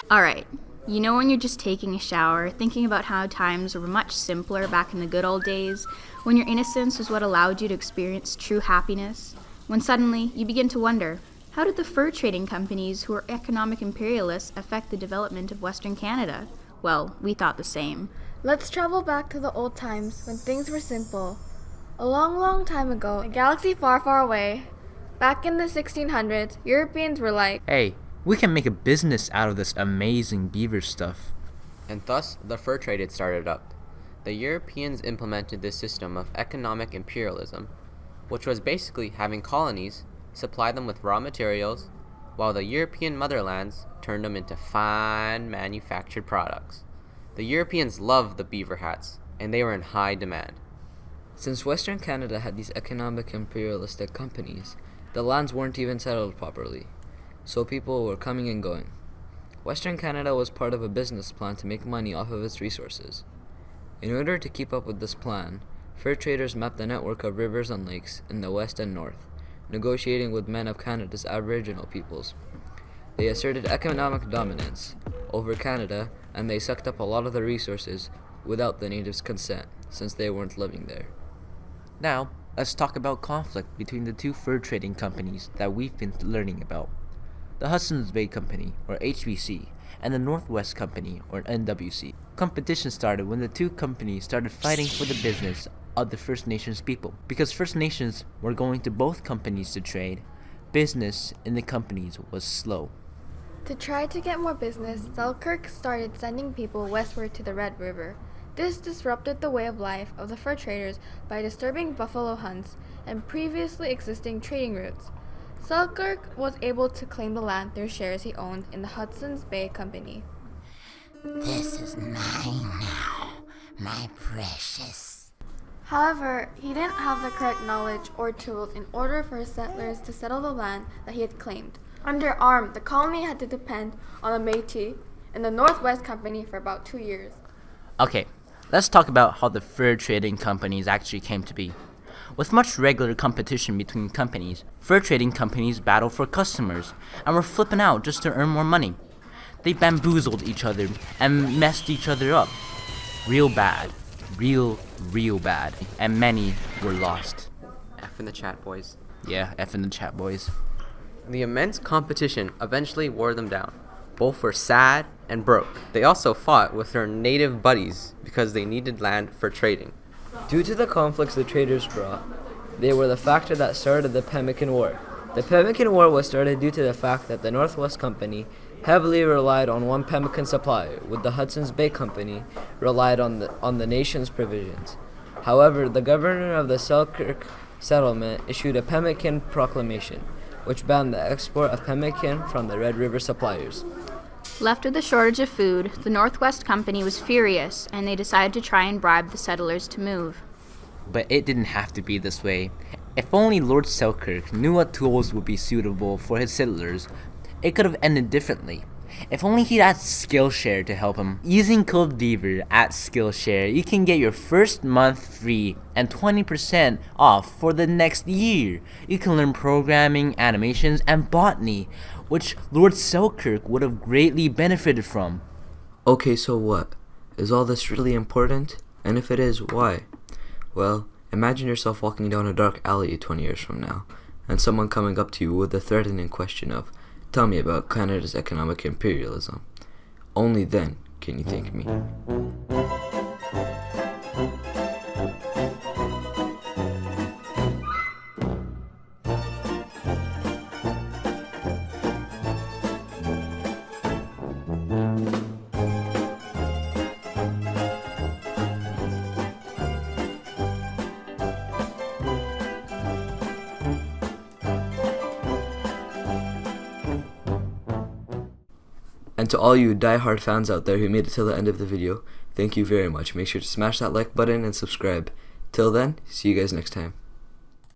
Alright, you know when you're just taking a shower, thinking about how times were much simpler back in the good old days, when your innocence was what allowed you to experience true happiness? When suddenly, you begin to wonder, how did the fur trading companies who are economic imperialists affect the development of Western Canada? Well, we thought the same. Let's travel back to the old times when things were simple. A long, long time ago, in a galaxy far, far away, back in the 1600s, Europeans were like, Hey, we can make a business out of this amazing beaver stuff. And thus the fur trade had started up. The Europeans implemented this system of economic imperialism, which was basically having colonies supply them with raw materials, while the European motherlands turned them into fine manufactured products. The Europeans loved the beaver hats, and they were in high demand. Since Western Canada had these economic imperialistic companies, the lands weren't even settled properly, so people were coming and going. Western Canada was part of a business plan to make money off of its resources. In order to keep up with this plan, fur traders mapped the network of rivers and lakes in the west and north, negotiating with men of Canada's Aboriginal peoples. They asserted economic dominance over Canada, and they sucked up a lot of the resources without the natives' consent, since they weren't living there. Now, let's talk about conflict between the two fur trading companies that we've been learning about. The Hudson's Bay Company, or HBC, and the Northwest Company, or NWC. Competition started when the two companies started fighting for the business of the First Nations people. Because First Nations were going to both companies to trade, business in the companies was slow. to try to get more business, Selkirk started sending people westward to the Red River. This disrupted the way of life of the fur traders by disturbing buffalo hunts and previously existing trading routes. Selkirk was able to claim the land through shares he owned in the Hudson's Bay Company. This is mine now, my precious. However, he didn't have the correct knowledge or tools in order for his settlers to settle the land that he had claimed. Underarmed, the colony had to depend on the Métis and the Northwest Company for about 2 years. Okay, let's talk about how the fur trading companies actually came to be. With much regular competition between companies, fur trading companies battled for customers and were flipping out just to earn more money. They bamboozled each other and messed each other up. Real bad. Real bad. And many were lost. F in the chat, boys. Yeah, F in the chat, boys. The immense competition eventually wore them down. Both were sad and broke. They also fought with their native buddies because they needed land for trading. Due to the conflicts the traders brought, they were the factor that started the Pemmican War. The Pemmican War was started due to the fact that the Northwest Company heavily relied on one pemmican supply, with the Hudson's Bay Company relied on the nation's provisions. However, the governor of the Selkirk settlement issued a pemmican proclamation, which banned the export of pemmican from the Red River suppliers. Left with a shortage of food, the Northwest Company was furious, and they decided to try and bribe the settlers to move. But it didn't have to be this way. If only Lord Selkirk knew what tools would be suitable for his settlers, it could have ended differently. If only he'd had Skillshare to help him. Using code Beaver at Skillshare, you can get your first month free and 20% off for the next year. You can learn programming, animations, and botany, which Lord Selkirk would have greatly benefited from. Okay, so what? Is all this really important? And if it is, why? Well, imagine yourself walking down a dark alley 20 years from now, and someone coming up to you with the threatening question of, "Tell me about Canada's economic imperialism." Only then can you thank me. And to all you die-hard fans out there who made it till the end of the video, thank you very much. Make sure to smash that like button and subscribe. Till then, see you guys next time.